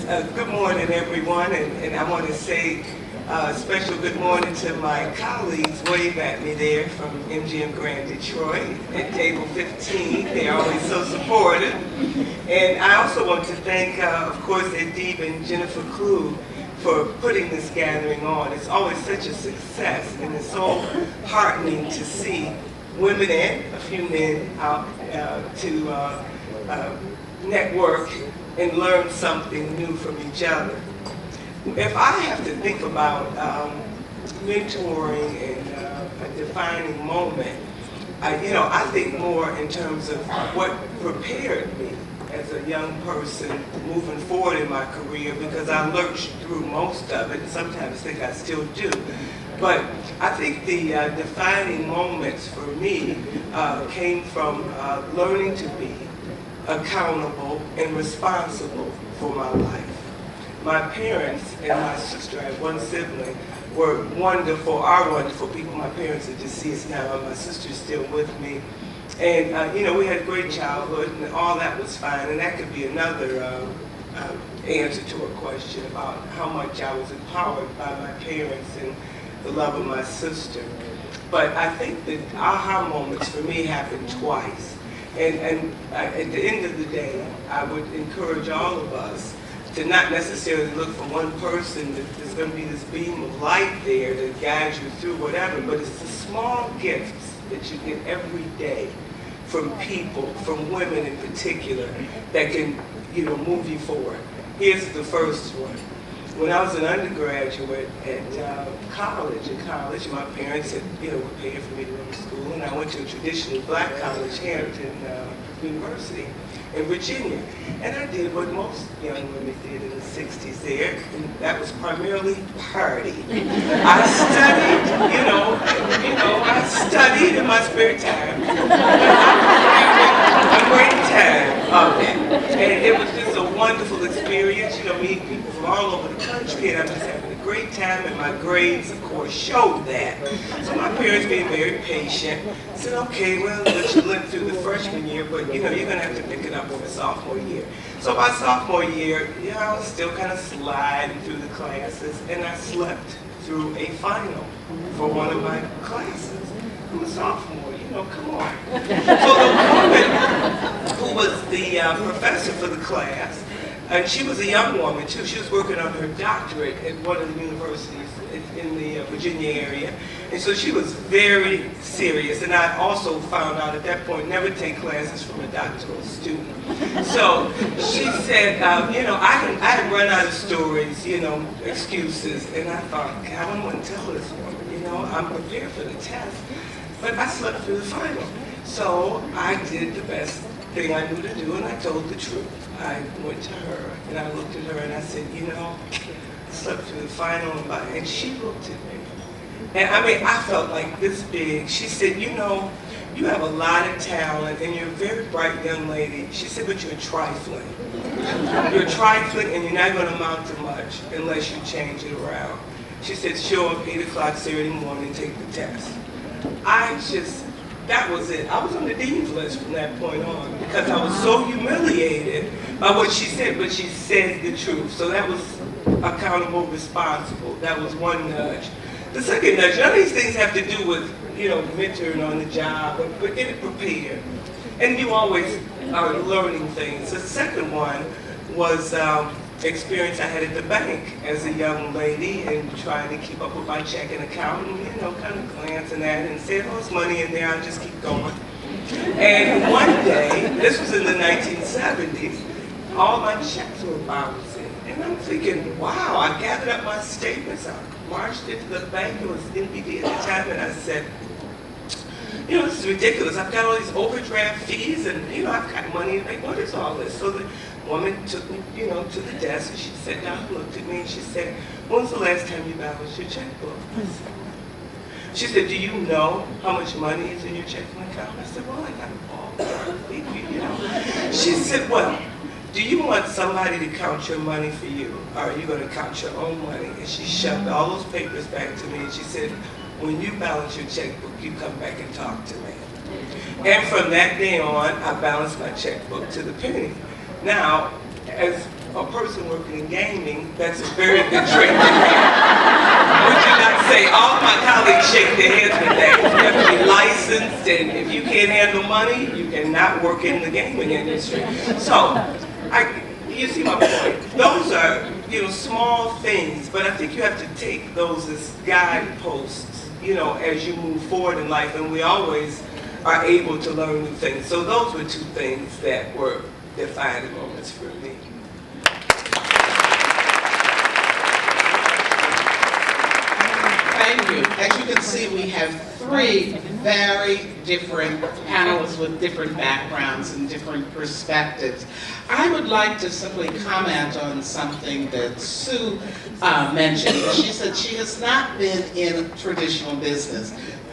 Good morning, everyone, and I want to say a special good morning to my colleagues. Wave at me there from MGM Grand Detroit at table 15. They're always so supportive. And I also want to thank, of course, Edib and Jennifer Klug for putting this gathering on. It's always such a success, and it's so heartening to see women and a few men out to network and learn something new from each other. If I have to think about mentoring and a defining moment, I think more in terms of what prepared me as a young person moving forward in my career, because I lurched through most of it and sometimes think I still do. But I think the defining moments for me came from learning to be accountable and responsible for my life. My parents and my sister, I have one sibling, were wonderful, are wonderful people. My parents are deceased now, and my sister's still with me. And, we had a great childhood, and all that was fine. And that could be another answer to a question about how much I was empowered by my parents and the love of my sister. But I think that aha moments for me happened twice. And at the end of the day, I would encourage all of us to not necessarily look for one person that there's going to be this beam of light there that guides you through whatever, but it's the small gifts that you get every day from people, from women in particular, that can, move you forward. Here's the first one. When I was an undergraduate at college, my parents had, were paying for me to go to school, and I went to a traditional black college, Hampton University in Virginia. And I did what most young women did in the 60s there, and that was primarily party. I studied, I studied in my spare time. A great time of it. And it was just a wonderful experience, meeting people from all over the country, and I'm just having a great time, and my grades, of course, showed that. So my parents, being very patient, said, okay, well, let you live through the freshman year, but you're going to have to pick it up for the sophomore year. So by sophomore year, I was still kind of sliding through the classes, and I slept through a final for one of my classes. I'm a sophomore, come on. So the woman who was the professor for the class, and she was a young woman too. She was working on her doctorate at one of the universities in the Virginia area. And so she was very serious. And I also found out at that point, never take classes from a doctoral student. So she said, I had run out of stories, excuses. And I thought, God, I don't want to tell this woman, I'm prepared for the test. But I slept through the final. So I did the best thing I knew to do, and I told the truth. I went to her, and I looked at her, and I said, I slept through the final, and she looked at me. And I felt like this big. She said, you have a lot of talent, and you're a very bright young lady. She said, but you're trifling. You're trifling, and you're not going to amount to much unless you change it around. She said, show up 8 o'clock Saturday morning and take the test. That was it. I was on the dean's list from that point on because I was so humiliated by what she said, but she said the truth. So that was accountable, responsible. That was one nudge. The second nudge, none of these things have to do with, mentoring on the job, but getting prepared. And you always are learning things. The second one was experience I had at the bank as a young lady and trying to keep up with my checking account and, kind of glancing at it and saying, oh, it's money in there, I'll just keep going. And one day, this was in the 1970s, all my checks were bouncing. And I'm thinking, wow, I gathered up my statements, I marched into the bank, it was NBD at the time, and I said, this is ridiculous. I've got all these overdraft fees and, I've got money in the bank. What is all this? So the woman took me, to the desk, and she sat down and looked at me, and she said, when's the last time you balanced your checkbook? I said, she said, do you know how much money is in your checking account? I said, well, I got a ballpark. She said, well, do you want somebody to count your money for you, or are you going to count your own money? And she shoved all those papers back to me, and she said, when you balance your checkbook, you come back and talk to me. And from that day on, I balanced my checkbook to the penny. Now, as a person working in gaming, that's a very good trait to have. Would you not say, all my colleagues shake their heads with that. You have to be licensed, and if you can't handle money, you cannot work in the gaming industry. So, you see my point. Those are, small things, but I think you have to take those as guideposts, as you move forward in life, and we always are able to learn new things. So those were two things that were defining moments for me. Thank you. As you can see, we have three very different panelists with different backgrounds and different perspectives. I would like to simply comment on something that Sue mentioned. She said she has not been in traditional business.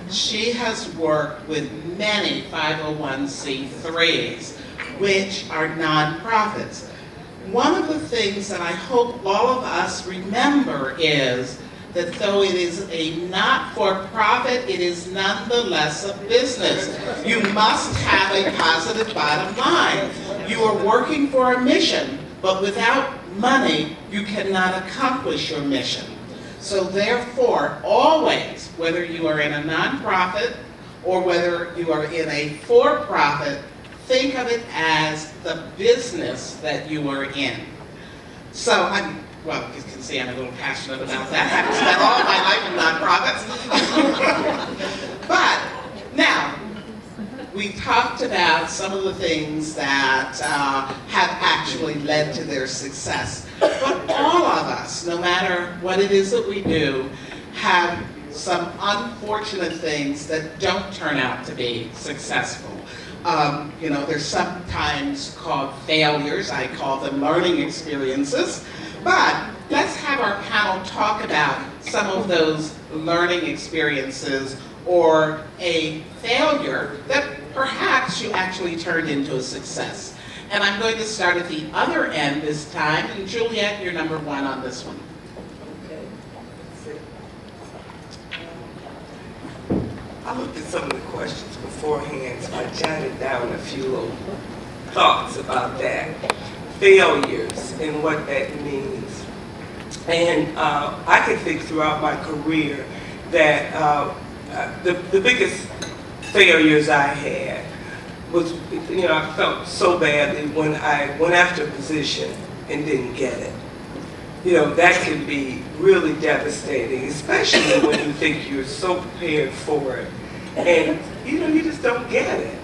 She has worked with many 501c3s, which are nonprofits. One of the things that I hope all of us remember is that though it is a not-for-profit, it is nonetheless a business. You must have a positive bottom line. You are working for a mission, but without money, you cannot accomplish your mission. So therefore, always, whether you are in a nonprofit or whether you are in a for-profit, think of it as the business that you are in. So well, you can see I'm a little passionate about that. I haven't spent all my life in nonprofits. But now, we talked about some of the things that have actually led to their success. But all of us, no matter what it is that we do, have some unfortunate things that don't turn out to be successful. They're sometimes called failures. I call them learning experiences. But let's have our panel talk about some of those learning experiences or a failure that perhaps you actually turned into a success. And I'm going to start at the other end this time. And Juliette, you're number one on this one. Okay. I looked at some of the questions beforehand, so I jotted down a few little thoughts about that. Failures and what that means. And I can think throughout my career that the biggest failures I had was, I felt so badly when I went after a position and didn't get it. That can be really devastating, especially when you think you're so prepared for it. And, you just don't get it.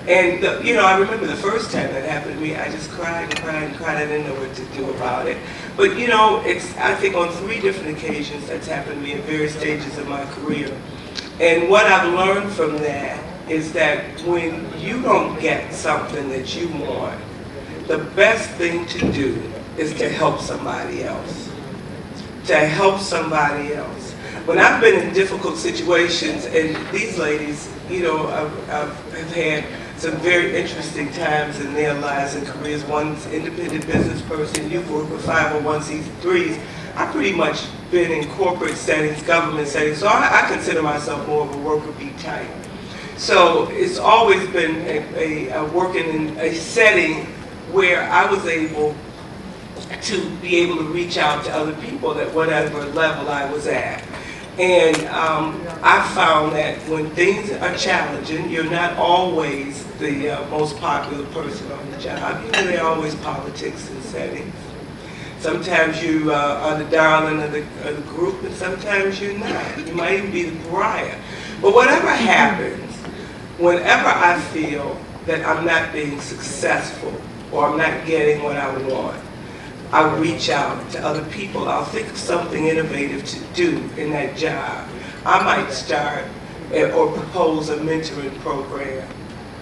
And, I remember the first time that happened to me, I just cried and cried and cried. I didn't know what to do about it. But, I think on 3 different occasions that's happened to me at various stages of my career. And what I've learned from that is that when you don't get something that you want, the best thing to do is to help somebody else. To help somebody else. When I've been in difficult situations, and these ladies, I've had some very interesting times in their lives and careers. One's an independent business person, you've worked with 501c3s. I've pretty much been in corporate settings, government settings, so I consider myself more of a worker bee type. So it's always been working in a setting where I was able to be able to reach out to other people at whatever level I was at. And I found that when things are challenging, you're not always the most popular person on the job. There are always politics in settings. Sometimes you are the darling of the group, and sometimes you're not. You might even be the pariah. But whatever happens, whenever I feel that I'm not being successful or I'm not getting what I want, I reach out to other people. I'll think of something innovative to do in that job. I might start or propose a mentoring program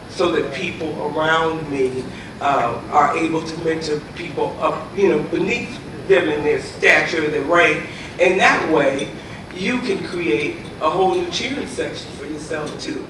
so that people around me are able to mentor people up, beneath them in their stature, their rank. And that way, you can create a whole new cheering section for yourself too.